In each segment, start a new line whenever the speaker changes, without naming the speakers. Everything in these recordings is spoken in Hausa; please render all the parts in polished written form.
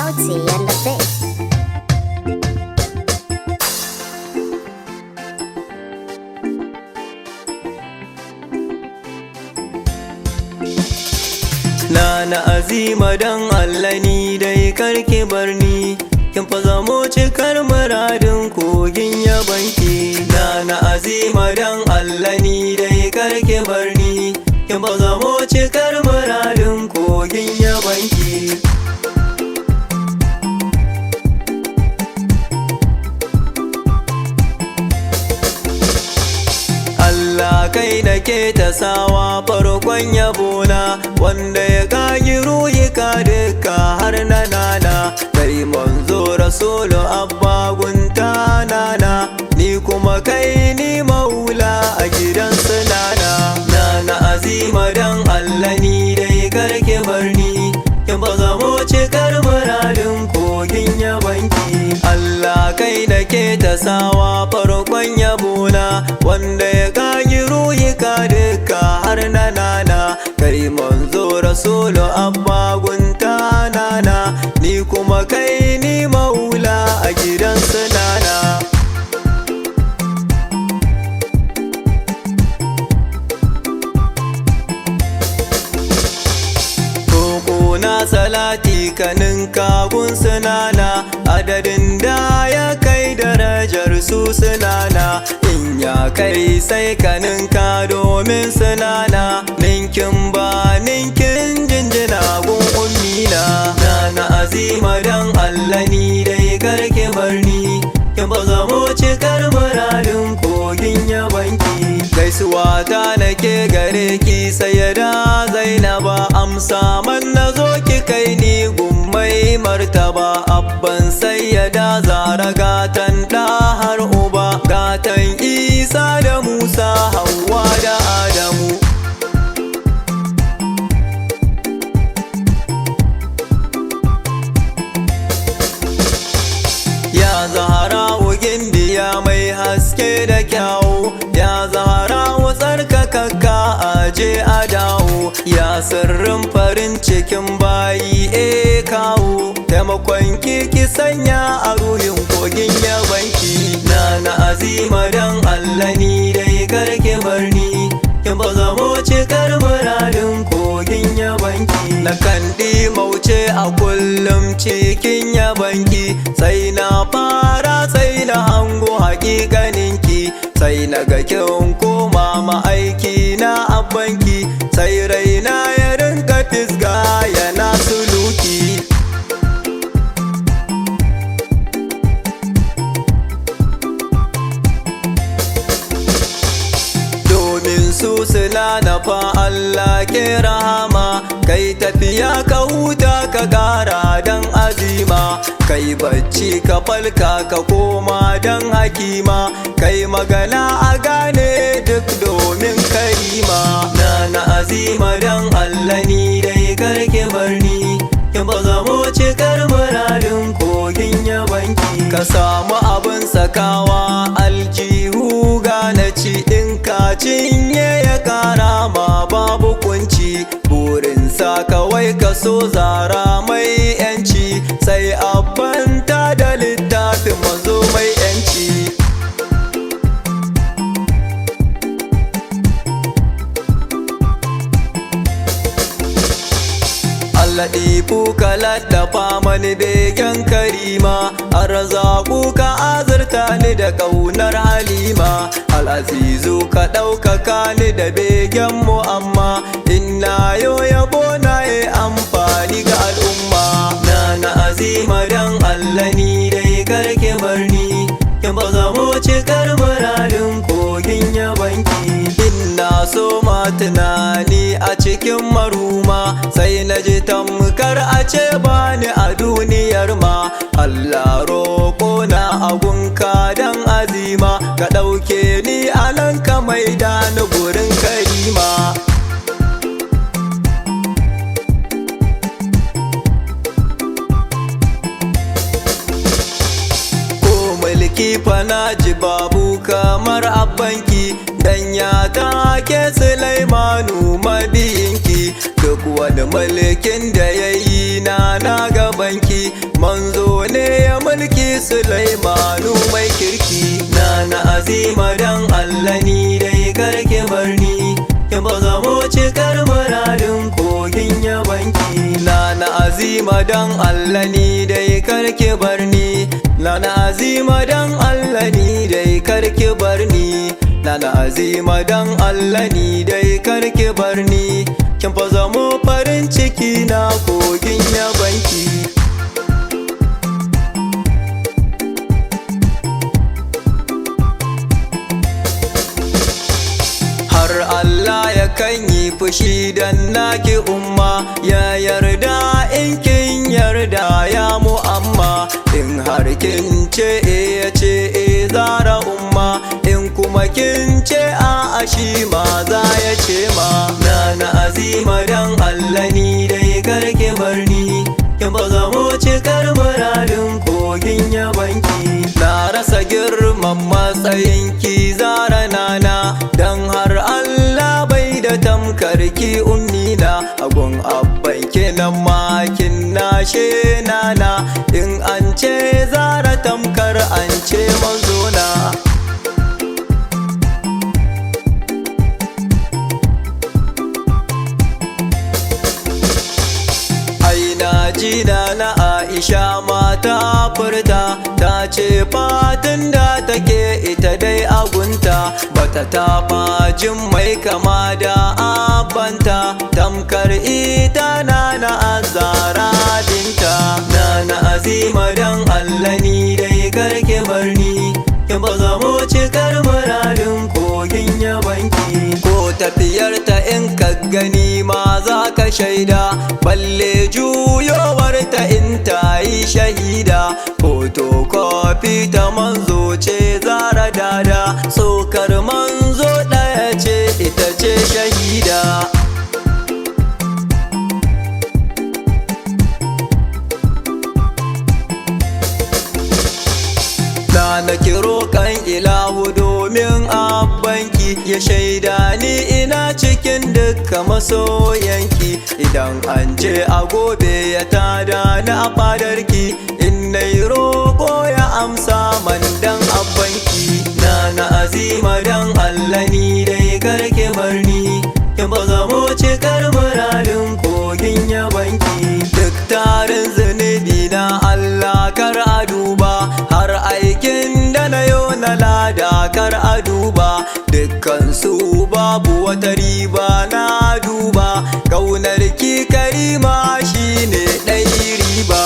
Sauti and the Beat.
Nana Azima dan Allah ni dai karki barni, kin fa zamo cikar muradin kogin yabanki. Nana Azima dan Allah ni dai karki barni, kin fa zamo cikar muradin kogin yabanki. Allah kai nake ta sawa farkon yabona, wanda ya kagi ruhi ka duka har na nana. Kai manzo rasulu abba gunta nana, ni kuma kai ni maula a gidan su nana. Nana Azima dan Allah ni dai karki barni, kin ba zamo cikar muradin kogin yabanki. Allah kai nake ta sawa farkon yabona, wanda ya kagi ruhi ka duka har na nana. Kai manzo rasulu abba gunta nana, ni kuma kai ni maula a gidan su nana. Na salati kanin kagun sunana, adadin da ya kai darajar su sunana. In ya kai sai kanin ka domin sunana, ninkin ba ninkin jinjina gun ummina. Nana Azima dan Allah ni dai karki barni, kin ba zamo cikar muradin kogin yabanki. Gaisuwa ta nake gare ki sayyada Zainaba, amsa man nazo ki kai ni gummai martaba. Abban sayyada Zara gatan da har uba, gatan Isa da Musa Hawwa da Adamu. Ya Zahra gindiya mai haske da kyawu, ya Zahra tsarkakakka aje a dawo. Ya sirrin farin cikin bayi kawo, taimakon ki sanya a ruhin kogin yabanki. Nana Azima dan Allah ni dai karki barni, kin ba zamo cikar muradin kogin yabanki. Na kandi mauce a kullum cikin yabanki, sai na fara sai na hango hakikaninki. Sai na ga kin koma ma'aiki na abbanki, sai raina ya rinka fisga yana suluki. Domin su suna nafa Allah ke rahama, kai tafiya ka huta ka kara dan azima. Kai bacci ka falka ka koma dan hakima, kai magana a gane duk domin karima. Nana Azima dan Allah ni dai karki barni, kin ba zamo cikar muradin kogin yabanki. Ka samu abin sakawa aljihu gane ci, in ka cinye ya kara ma babu kunci. Burinsa kawai ka so Zara mai yanci, sai abbanta da littafin manzo mai yanci. Allah ɗifu ka laddafa mani begen karima, arzaku ka azurta ni da ƙaunar halima. Al'azizu ka ɗaukaka ni da begen mu'amma, inna yo yabo na yi amfani ga al'umma. Nana Azima dan Allah ni dai karki barni, kin ba zamo cikar muradin kogin yabanki. Inna so ma tunani a cikin maruma, sai na ji tamkar a ce bani a duniyar ma. Allah roƙo na agunka dan Azima, ka ɗauke ni a nan ka maida ni gurin karima. Kifa na ji babu kamar abbanki, dan ya take Sulaimanu mabiyinki. Duk wani mulkin da ya yi na gabanki, manzo ne ya mulki Sulaimanu mai kirki. Nana Azima dan Allah ni dai karki barni, kin ba zamo cikar muradin kogin yabanki. Nana Azima dan Allah ni dai karki barni, Nana Azima dan Allah ni dai karki barni, Nana Azima dan Allah ni dai karki barni, kin fa zamo farin ciki na kogin yabanki. Har Allah ya kan yi fushi dan naki umma, ya yarda in kin yarda ya mu'amma. In har kin ce ya ce zara umma, in kuma kin ce a shi ma za ya ce ma. Nana Azima dan Allah ni dai karki barni, kin ba zamo cikar muradin kogin yabanki. Na rasa girman matsayinki zara nana, dan har Allah bai da tamkarki ummina. Agun abbanki nan makin nashe nana, in an ce zara tamkar an ce manzona. Jina na Aisha mata furta, ta ce fatin da take ita dai agunta, bata taɓa jin mai kama da abanta tamkar ita Nana Azara binta. Nana Azima dan Allah ni dai karki barni, kin ba zamo cikar muradin kogin yabanki. Ko tafiyarta in ka gani ma za ka shaida, balle juyowarta in ta yi shahida. Fotokofi ta manzo ce zara dada, tsokar manzo ɗaya ce ita ce shahida. Na kiro kan ilahu domin abbanki ya shaida ni ina cikin dukkan masoyanki. Idan an ce a gobe ya tada na fadarki, in nai roƙo ya amsa man dan abbanki. Nana Azima dan Allah ni dai karki barni, kin ba zamo cikar muradin kogin yabanki. Duk tarin zunubi na Allah kar a duba, har aikin da na yo na lada kar a duba. Dukkansu babu wata riba na duba, ƙaunar ki karima shine ɗai riba.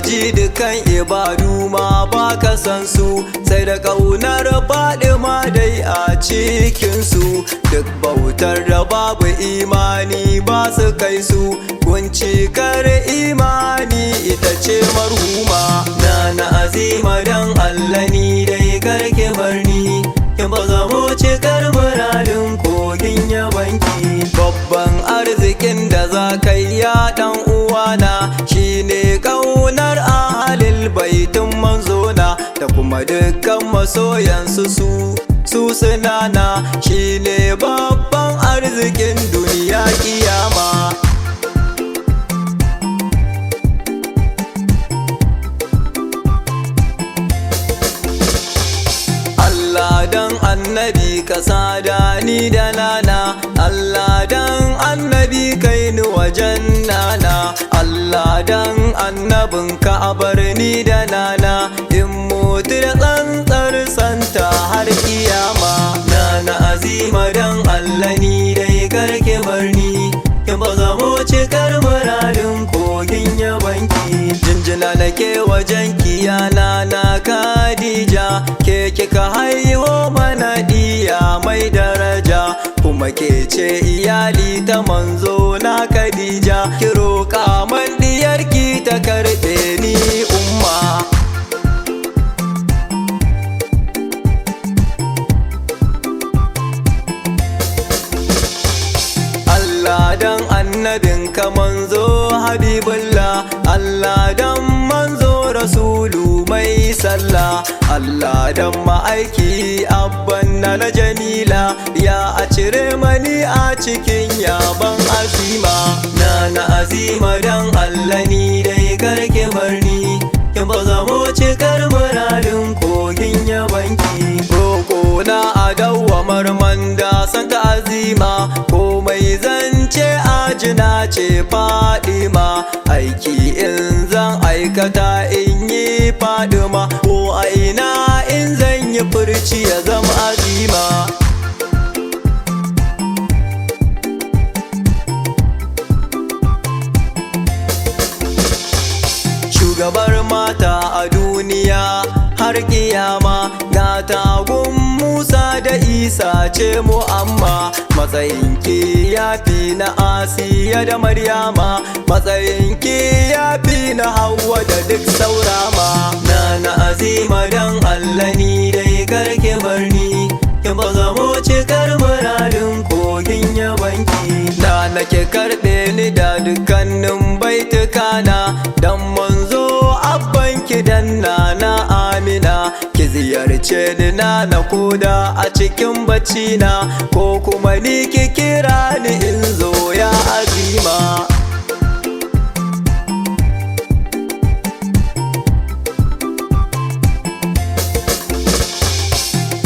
Ji dukan ibadu ma ba ka san su, sai da ƙaunar Fadima dai a cikinsu. Duk bautar da babu imani ba su kai su, kuncikar imani ita ce marhuma. Nana Azima dan Allah ni dai karki barni, kin ba zamo cikar muradin kogin yabanki. Babban arzikin da za ka yi ya ɗan uwana, shine ƙaunar ahalil baitin manzona, da kuma dukkan masoyansu su sunana. Shine babban arzikin duniya kiyama. Allah dan annabi ka sada ni da nana, Allah dan annabi kai ni wajen nana. Allah dan annabin ka bar ni da nana, in mutu da tsantsar santa har kiyama. Nana Azima dan Allah ni dai karki barni, kin ba zamo cikar muradin kogin yabanki. Jinjina nake wajen kiya nana Khadija, ke kika haihu mana diya mai daraja, kuma ke ce iyali ta manzo na Khadija. Ki roƙa man diyarki ta karɓe ni umma. Allah dan annabin ka manzo Habibullah, Allah dan manzo Rasulu mai sallah. Allah dan ma'aiki abban na Jamila ya a cire mani a cikin yaban azima. Na azima dan Allah ni dai karki barni, kin ba zamo cikar muradin kogin yabanki. Roko na a dawwamar manda san ta azima, komai zance ajina ce Fadima. Aiki in zan aikata in yi Fadima, ko aina in zan yi furci ya zama azima. Shugabar mata a duniya har kiyama, ga tagun Musa da Isa ce Mu'amma. Matsayinki ya fi na Asiya da Maryama, matsayinki ya fi na Hauwa da duk saurama. Na azima dan Allah ni dai karki barni, kin ba zamo cikar muradin kogin yabanki. Nake karɓe ni da dukkanin baitukana, dan manzo abbanki dan na Amina. Ki ziyarce ni na koda a cikin bacci na, ko kuma ni ki kira ni in zo ya azima.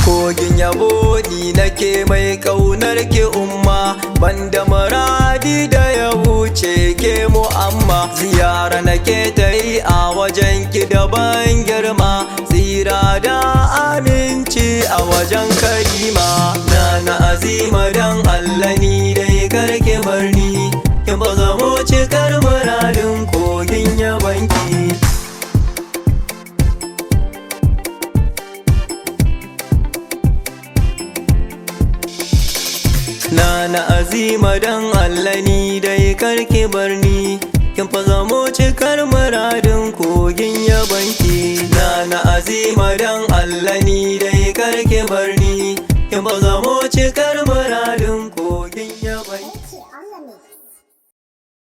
Kogin yabo ni nake mai ƙaunar ki umma, banda muradi da ya wuce ke Mu'amma. Ziyara nake ta yi a wajen ki daban girma, tsira da aminci a wajen karima. Na azima dan Allah ni dai karki barni, kin ba zamo cikar muradin kogin yabanki. Na azima dan Allah ni dai karki barni, kin fa zamo cikar muradin kogin yabanki. Na azima dan Allah ni dai karki barni, kin fa zamo cikar muradin